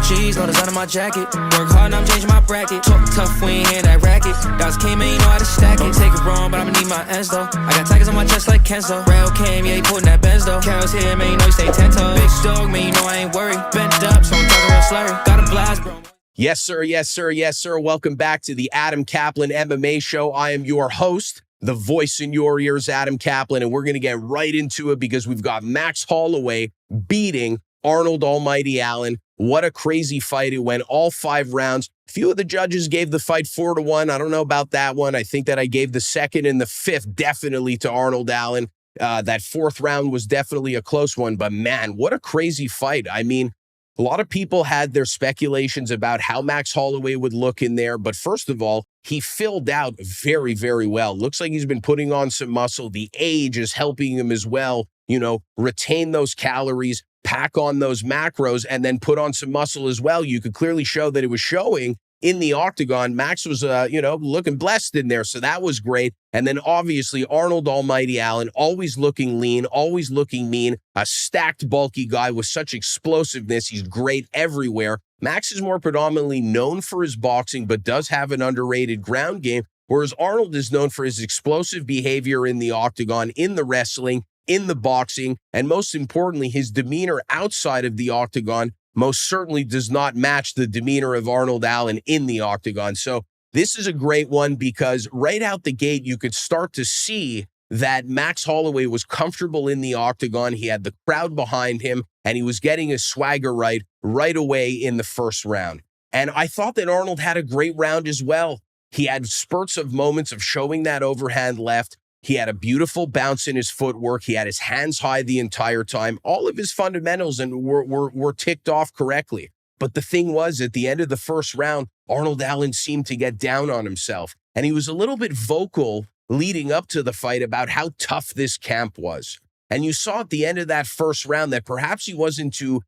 G's, no design on my jacket. Work hard and I'm changing my bracket. Talk tough, we ain't hearing that racket. Dots came in, you know how to stack it. Don't take it wrong, but I'ma need my ends though. I got tigers on my chest like Kenzo. Rail came, yeah, he putting that Benz though. Carol's here, man, you know he stay 10 toes. Big dog, man, you know I ain't worried. Bent up, so I'm talking real slurry. Got a blast, bro. Yes, sir. Yes, sir. Yes, sir. Welcome back to the Adam Caplan MMA show. I am your host, the voice in your ears, Adam Caplan, and we're going to get right into it because we've got Max Holloway beating Arnold Almighty Allen. What a crazy fight. It went all 5 rounds. A few of the judges gave the fight 4-1. I don't know about that one. I think that I gave the 2nd and the 5th definitely to Arnold Allen. That 4th round was definitely a close one, but man, what a crazy fight. I mean, a lot of people had their speculations about how Max Holloway would look in there, but first of all, he filled out very, very well. Looks like he's been putting on some muscle. The age is helping him as well, you know, retain those calories, pack on those macros, and then put on some muscle as well. You could clearly show that it was showing in the octagon. Max was, looking blessed in there, so that was great. And then obviously Arnold Almighty Allen, always looking lean, always looking mean, a stacked, bulky guy with such explosiveness. He's great everywhere. Max is more predominantly known for his boxing, but does have an underrated ground game, whereas Arnold is known for his explosive behavior in the octagon, in the wrestling, in the boxing, and most importantly, his demeanor outside of the octagon most certainly does not match the demeanor of Arnold Allen in the octagon. So this is a great one because right out the gate, you could start to see that Max Holloway was comfortable in the octagon. He had the crowd behind him, and he was getting his swagger right away in the first round. And I thought that Arnold had a great round as well. He had spurts of moments of showing that overhand left. He had a beautiful bounce in his footwork. He had his hands high the entire time. All of his fundamentals and were ticked off correctly. But the thing was, at the end of the first round, Arnold Allen seemed to get down on himself. And he was a little bit vocal leading up to the fight about how tough this camp was. And you saw at the end of that first round that perhaps he wasn't to,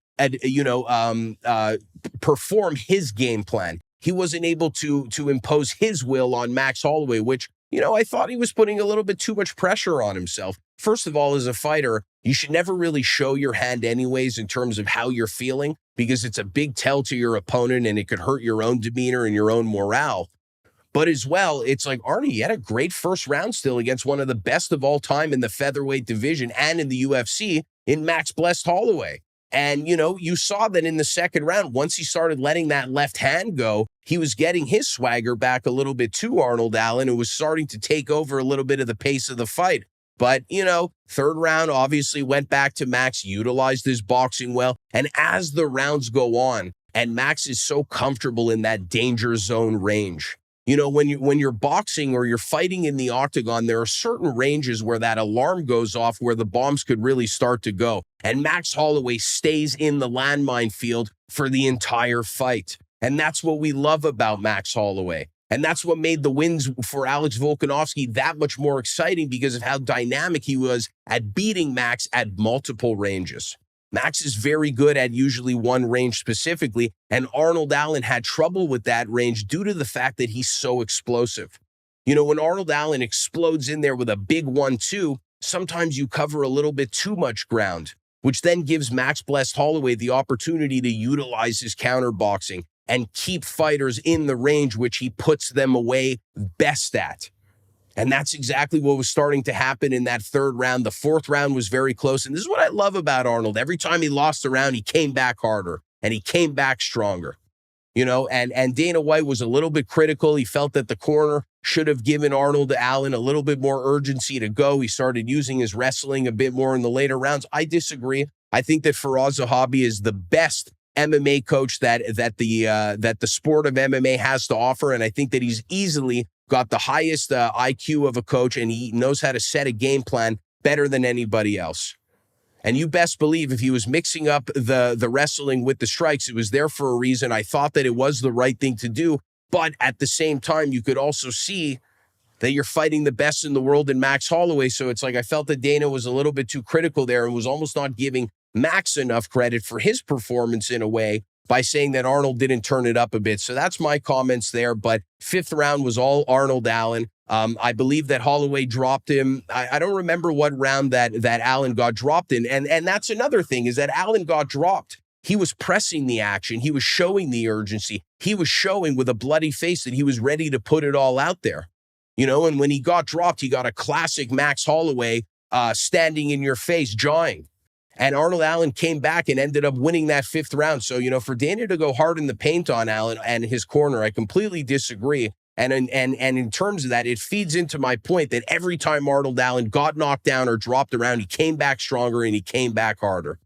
perform his game plan. He wasn't able to impose his will on Max Holloway, which, I thought he was putting a little bit too much pressure on himself. First of all, as a fighter, you should never really show your hand anyways in terms of how you're feeling, because it's a big tell to your opponent and it could hurt your own demeanor and your own morale. But as well, it's like, Arnie, you had a great first round still against one of the best of all time in the featherweight division and in the UFC in Max Blessed Holloway. And, you saw that in the second round, once he started letting that left hand go, he was getting his swagger back a little bit to Arnold Allen and was starting to take over a little bit of the pace of the fight. But, third round obviously went back to Max, utilized his boxing well. And as the rounds go on, and Max is so comfortable in that danger zone range, when you're boxing or you're fighting in the octagon, there are certain ranges where that alarm goes off where the bombs could really start to go. And Max Holloway stays in the landmine field for the entire fight. And that's what we love about Max Holloway. And that's what made the wins for Alex Volkanovski that much more exciting because of how dynamic he was at beating Max at multiple ranges. Max is very good at usually one range specifically, and Arnold Allen had trouble with that range due to the fact that he's so explosive. When Arnold Allen explodes in there with a big 1-2, sometimes you cover a little bit too much ground, which then gives Max Blessed Holloway the opportunity to utilize his counterboxing and keep fighters in the range which he puts them away best at. And that's exactly what was starting to happen in that third round. The fourth round was very close. And this is what I love about Arnold. Every time he lost a round, he came back harder and he came back stronger. And Dana White was a little bit critical. He felt that the corner should have given Arnold Allen a little bit more urgency to go. He started using his wrestling a bit more in the later rounds. I disagree. I think that Faraz Zahabi is the best MMA coach that the sport of MMA has to offer. And I think that he's easily got the highest IQ of a coach, and he knows how to set a game plan better than anybody else. And you best believe if he was mixing up the wrestling with the strikes, it was there for a reason. I thought that it was the right thing to do. But at the same time, you could also see that you're fighting the best in the world in Max Holloway. So it's like I felt that Dana was a little bit too critical there and was almost not giving Max enough credit for his performance in a way by saying that Arnold didn't turn it up a bit. So that's my comments there. But fifth round was all Arnold Allen. I believe that Holloway dropped him. I don't remember what round that Allen got dropped in. And that's another thing is that Allen got dropped. he was pressing the action. He was showing the urgency. He was showing with a bloody face that he was ready to put it all out there. And when he got dropped, he got a classic Max Holloway standing in your face, jawing. And Arnold Allen came back and ended up winning that 5th round. So, for Dana to go hard in the paint on Allen and his corner, I completely disagree. And in terms of that, it feeds into my point that every time Arnold Allen got knocked down or dropped around, he came back stronger and he came back harder.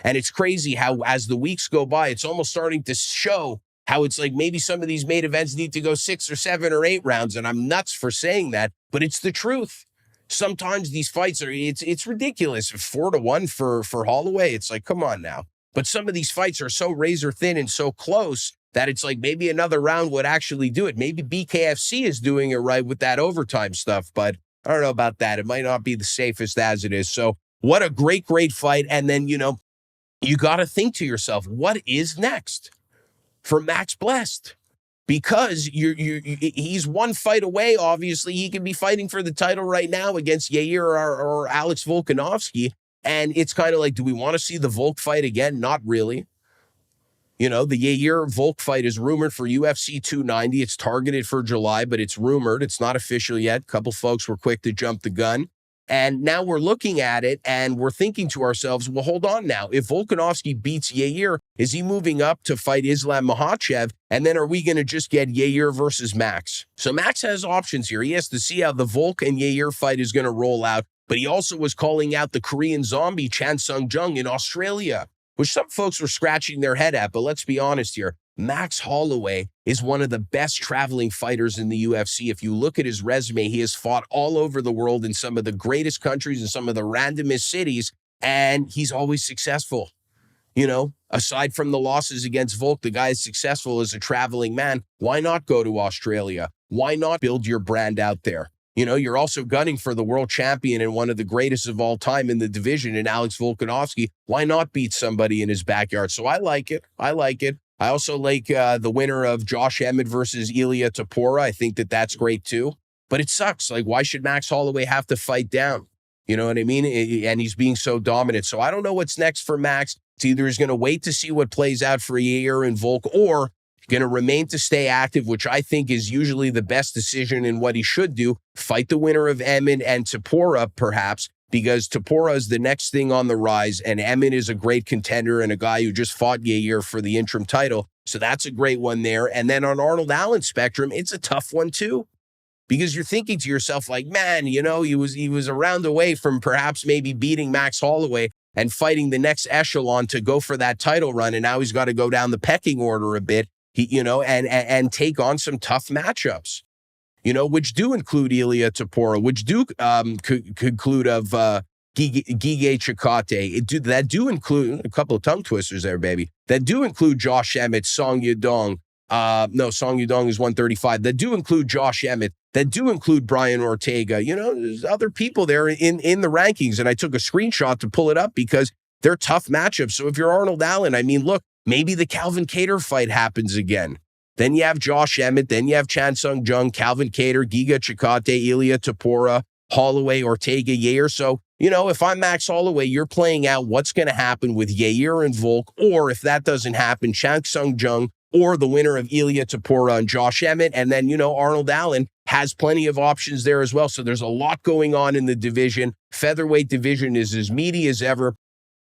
And it's crazy how, as the weeks go by, it's almost starting to show how it's like maybe some of these main events need to go 6 or 7 or 8 rounds. And I'm nuts for saying that, but it's the truth. Sometimes these fights it's ridiculous. 4-1 for Holloway. It's like, come on now. But some of these fights are so razor thin and so close that it's like maybe another round would actually do it. Maybe BKFC is doing it right with that overtime stuff, but I don't know about that. It might not be the safest as it is. So what a great fight. And then, you got to think to yourself, what is next for Max Blessed? Because he's one fight away. Obviously, he could be fighting for the title right now against Yair or Alex Volkanovski. And it's kind of like, do we want to see the Volk fight again? Not really. The Yair Volk fight is rumored for UFC 290. It's targeted for July, but it's rumored. It's not official yet. A couple folks were quick to jump the gun. And now we're looking at it and we're thinking to ourselves, well, hold on now. If Volkanovski beats Yair, is he moving up to fight Islam Makhachev? And then are we going to just get Yair versus Max? So Max has options here. He has to see how the Volk and Yair fight is going to roll out. But he also was calling out the Korean zombie Chan Sung Jung in Australia, which some folks were scratching their head at. But let's be honest here. Max Holloway is one of the best traveling fighters in the UFC. If you look at his resume, he has fought all over the world in some of the greatest countries and some of the randomest cities, and he's always successful. Aside from the losses against Volk, the guy is successful as a traveling man. Why not go to Australia? Why not build your brand out there? You're also gunning for the world champion and one of the greatest of all time in the division in Alex Volkanovski. Why not beat somebody in his backyard? So I like it. I also like the winner of Josh Emmett versus Ilia Topuria. I think that's great too. But it sucks. Like, why should Max Holloway have to fight down? You know what I mean? And he's being so dominant. So I don't know what's next for Max. It's either he's going to wait to see what plays out for Yair and Volk, or going to remain to stay active, which I think is usually the best decision in what he should do. Fight the winner of Emmett and Topuria, perhaps, because Topuria is the next thing on the rise, and Emmett is a great contender and a guy who just fought Yair for the interim title. So that's a great one there. And then on Arnold Allen's spectrum, it's a tough one too, because you're thinking to yourself like, man, he was a round away from perhaps maybe beating Max Holloway and fighting the next echelon to go for that title run, and now he's got to go down the pecking order a bit, and take on some tough matchups. Which do include Ilia Topuria, which do conclude of Gige Chikate. That do include a couple of tongue twisters there, baby. That do include Josh Emmett, Song Yudong. Song Yudong is 135. That do include Josh Emmett. That do include Brian Ortega. There's other people there in the rankings, and I took a screenshot to pull it up because they're tough matchups. So if you're Arnold Allen, look, maybe the Calvin Kattar fight happens again. Then you have Josh Emmett. Then you have Chan Sung Jung, Calvin Kattar, Giga Chikate, Ilia Topuria, Holloway, Ortega, Yair. So, if I'm Max Holloway, you're playing out what's going to happen with Yair and Volk, or if that doesn't happen, Chan Sung Jung, or the winner of Ilia Topuria and Josh Emmett. And then, Arnold Allen has plenty of options there as well. So there's a lot going on in the division. Featherweight division is as meaty as ever.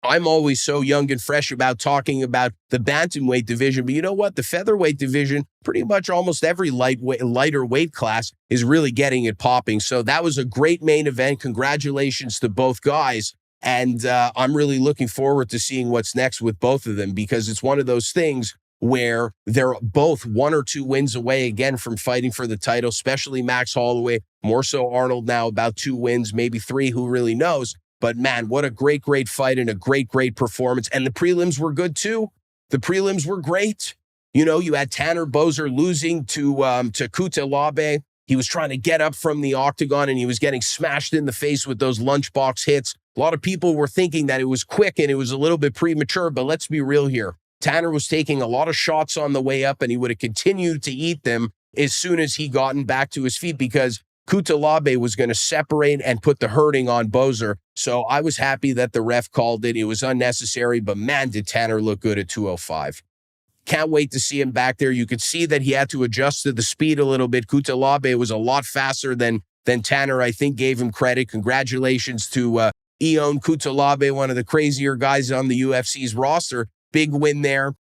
I'm always so young and fresh about talking about the bantamweight division, but you know what? The featherweight division, pretty much almost every lighter weight class is really getting it popping. So that was a great main event. Congratulations to both guys. And I'm really looking forward to seeing what's next with both of them, because it's one of those things where they're both 1 or 2 wins away again from fighting for the title, especially Max Holloway, more so Arnold now, about 2 wins, maybe 3, who really knows. But man, what a great fight and a great performance. And the prelims were good too. The prelims were great. You had Tanner Boser losing to Kutelabe. He was trying to get up from the octagon and he was getting smashed in the face with those lunchbox hits. A lot of people were thinking that it was quick and it was a little bit premature, but let's be real here. Tanner was taking a lot of shots on the way up, and he would have continued to eat them as soon as he gotten back to his feet, because Kutalabe was going to separate and put the hurting on Bozer. So I was happy that the ref called it. It was unnecessary, but man, did Tanner look good at 205. Can't wait to see him back there. You could see that he had to adjust to the speed a little bit. Kutalabe was a lot faster than Tanner, I think, gave him credit. Congratulations to Ion Kutalabe, one of the crazier guys on the UFC's roster. Big win there.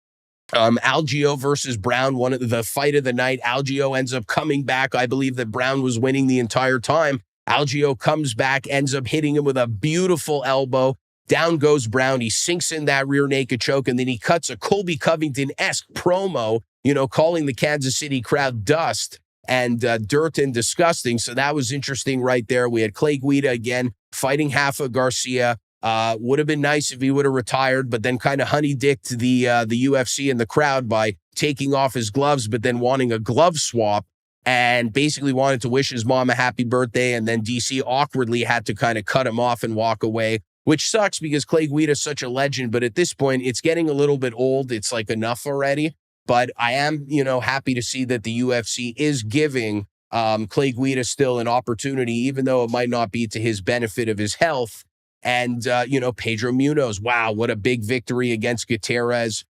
Algeo versus Brown, one of the fight of the night. Algeo ends up coming back. I believe that Brown was winning the entire time. Algeo comes back, ends up hitting him with a beautiful elbow. Down goes Brown. He sinks in that rear naked choke, and then he cuts a Colby Covington-esque promo, calling the Kansas City crowd dust and dirt and disgusting. So that was interesting right there. We had Clay Guida again fighting Rafa Garcia. Would have been nice if he would have retired, but then kind of honey-dicked the UFC and the crowd by taking off his gloves, but then wanting a glove swap and basically wanted to wish his mom a happy birthday. And then DC awkwardly had to kind of cut him off and walk away, which sucks because Clay Guida is such a legend. But at this point, it's getting a little bit old. It's like enough already. But I am, happy to see that the UFC is giving Clay Guida still an opportunity, even though it might not be to his benefit of his health. And, Pedro Munoz, wow, what a big victory against Gutierrez.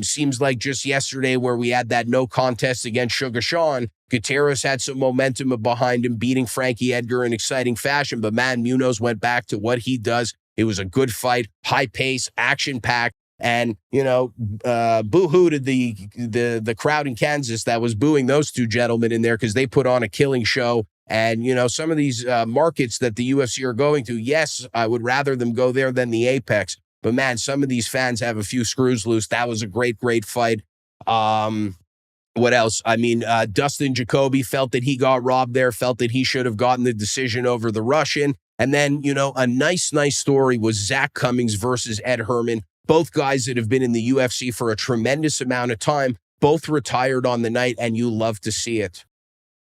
Seems like just yesterday where we had that no contest against Sugar Sean, Gutierrez had some momentum behind him, beating Frankie Edgar in exciting fashion. But man, Munoz went back to what he does. It was a good fight, high pace, action-packed. And, boo-hoo to the crowd in Kansas that was booing those two gentlemen in there because they put on a killing show. And, some of these markets that the UFC are going to, yes, I would rather them go there than the Apex. But, man, some of these fans have a few screws loose. That was a great, great fight. What else? I mean, Dustin Jacoby felt that he got robbed there, felt that he should have gotten the decision over the Russian. And then, a nice story was Zach Cummings versus Ed Herman. Both guys that have been in the UFC for a tremendous amount of time, both retired on the night, and you love to see it.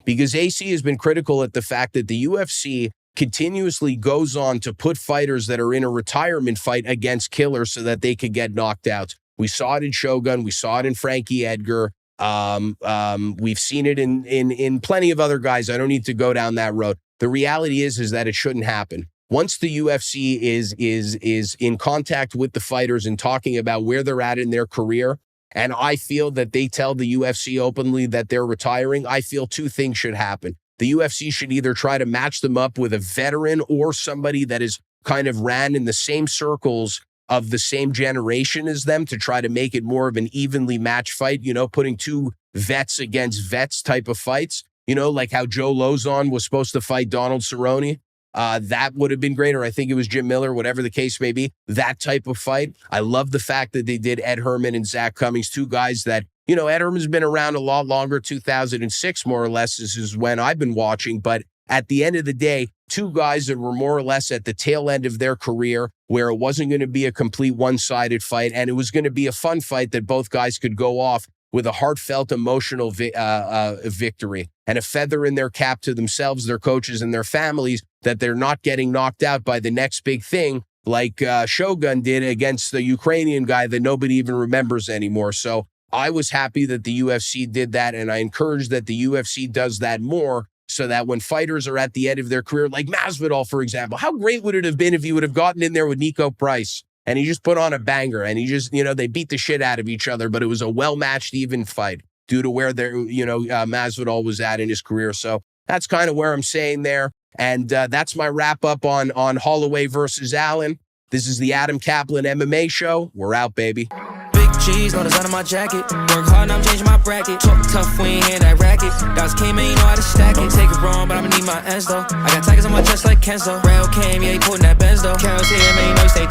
Because AC has been critical at the fact that the UFC continuously goes on to put fighters that are in a retirement fight against killers so that they could get knocked out. We saw it in Shogun. We saw it in Frankie Edgar. We've seen it in plenty of other guys. I don't need to go down that road. The reality is that it shouldn't happen. Once the UFC is in contact with the fighters and talking about where they're at in their career, and I feel that they tell the UFC openly that they're retiring, I feel two things should happen. The UFC should either try to match them up with a veteran or somebody that is kind of ran in the same circles of the same generation as them to try to make it more of an evenly matched fight, putting two vets against vets type of fights, like how Joe Lozon was supposed to fight Donald Cerrone. That would have been great, or I think it was Jim Miller, whatever the case may be, that type of fight. I love the fact that they did Ed Herman and Zach Cummings, two guys that, Ed Herman's been around a lot longer, 2006 more or less, this is when I've been watching, but at the end of the day, two guys that were more or less at the tail end of their career where it wasn't going to be a complete one-sided fight, and it was going to be a fun fight that both guys could go off with a heartfelt, emotional victory and a feather in their cap to themselves, their coaches, and their families that they're not getting knocked out by the next big thing like Shogun did against the Ukrainian guy that nobody even remembers anymore. So I was happy that the UFC did that, and I encourage that the UFC does that more so that when fighters are at the end of their career, like Masvidal, for example, how great would it have been if he would have gotten in there with Nico Price and he just put on a banger and he just, they beat the shit out of each other, but it was a well-matched, even fight due to where Masvidal was at in his career. So that's kind of where I'm saying there. And that's my wrap up on Holloway versus Allen. This is the Adam Caplan MMA show. We're out, baby. Big cheese, no design on my jacket. Work hard, now I'm changing my bracket. Talk tough, we ain't hear that racket. Dogs came in, you know how to stack it. Take it wrong, but I'ma need my ends though. I got tigers on my chest like Kenzo. Rail came, yeah, he putting that Benz though. Carol's here, man, you know he stay